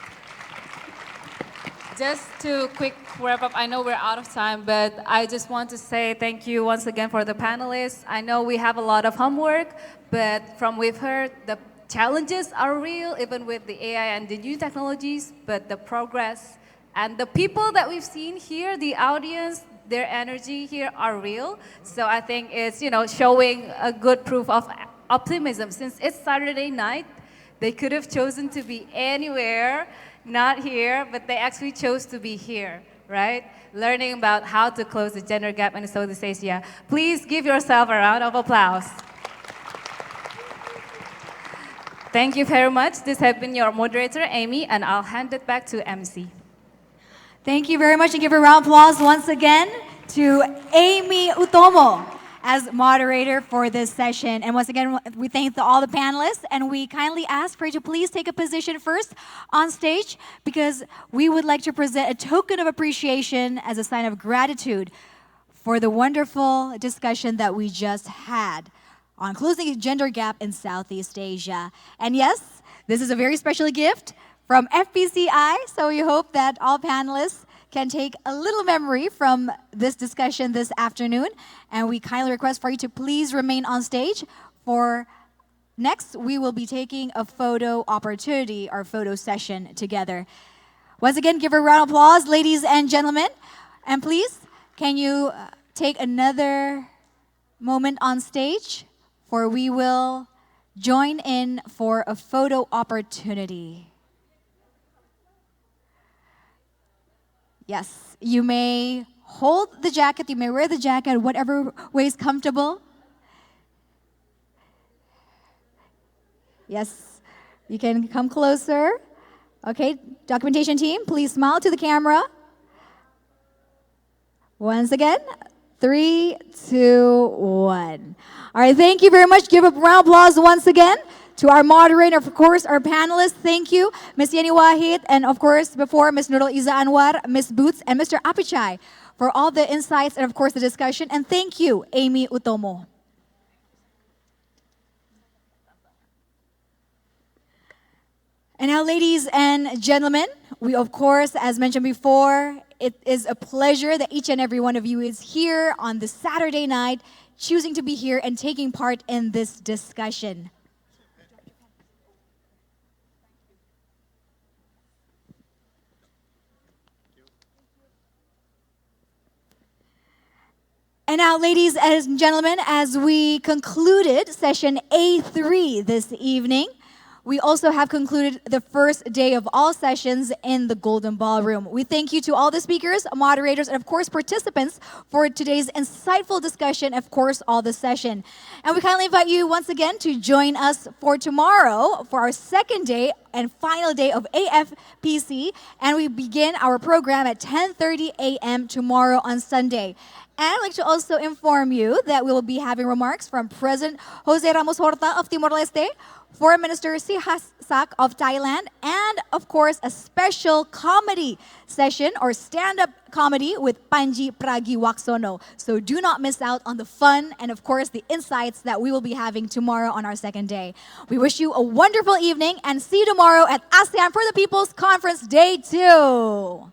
Just to quick wrap up, I know we're out of time, but I just want to say thank you once again for the panelists. I know we have a lot of homework, but from we've heard, the challenges are real, even with the AI and the new technologies, but the progress and the people that we've seen here, the audience, their energy here are real. So I think it's, showing a good proof of optimism. Since it's Saturday night, they could have chosen to be anywhere, not here, but they actually chose to be here, right? Learning about how to close the gender gap in Southeast Asia. Please give yourself a round of applause. Thank you very much. This has been your moderator, Amy, and I'll hand it back to MC. Thank you very much, and give a round of applause once again to Amy Utomo as moderator for this session. And once again, we thank all the panelists, and we kindly ask for you to please take a position first on stage, because we would like to present a token of appreciation as a sign of gratitude for the wonderful discussion that we just had. on closing the gender gap in Southeast Asia. And yes, this is a very special gift from FPCI, so we hope that all panelists can take a little memory from this discussion this afternoon. And we kindly request for you to please remain on stage for next, we will be taking a photo opportunity, our photo session together. Once again, give a round of applause, ladies and gentlemen. And please, can you take another moment on stage, for we will join in for a photo opportunity. Yes, you may hold the jacket, you may wear the jacket whatever way is comfortable. Yes, you can come closer. Okay, documentation team, please smile to the camera. Once again, 3, 2, 1. All right, thank you very much. Give a round of applause once again to our moderator, of course, our panelists. Thank you, Ms. Yeni Wahid, and of course, before Ms. Nurul Iza Anwar, Ms. Boots, and Mr. Apichai for all the insights and, of course, the discussion. And thank you, Amy Utomo. And now, ladies and gentlemen, we, of course, as mentioned before, it is a pleasure that each and every one of you is here on this Saturday night, choosing to be here and taking part in this discussion. And now, ladies and gentlemen, as we concluded session A3 this evening, we also have concluded the first day of all sessions in the Golden Ballroom. We thank you to all the speakers, moderators, and of course participants for today's insightful discussion, of course, all the session. And we kindly invite you once again to join us for tomorrow for our second day and final day of AFPC. And we begin our program at 10:30 a.m. tomorrow on Sunday. And I'd like to also inform you that we will be having remarks from President Jose Ramos Horta of Timor-Leste, Foreign Minister Sihasak of Thailand, and of course a special comedy session or stand-up comedy with Panji Pragiwaksono. So do not miss out on the fun and of course the insights that we will be having tomorrow on our second day. We wish you a wonderful evening and see you tomorrow at ASEAN for the People's Conference Day 2.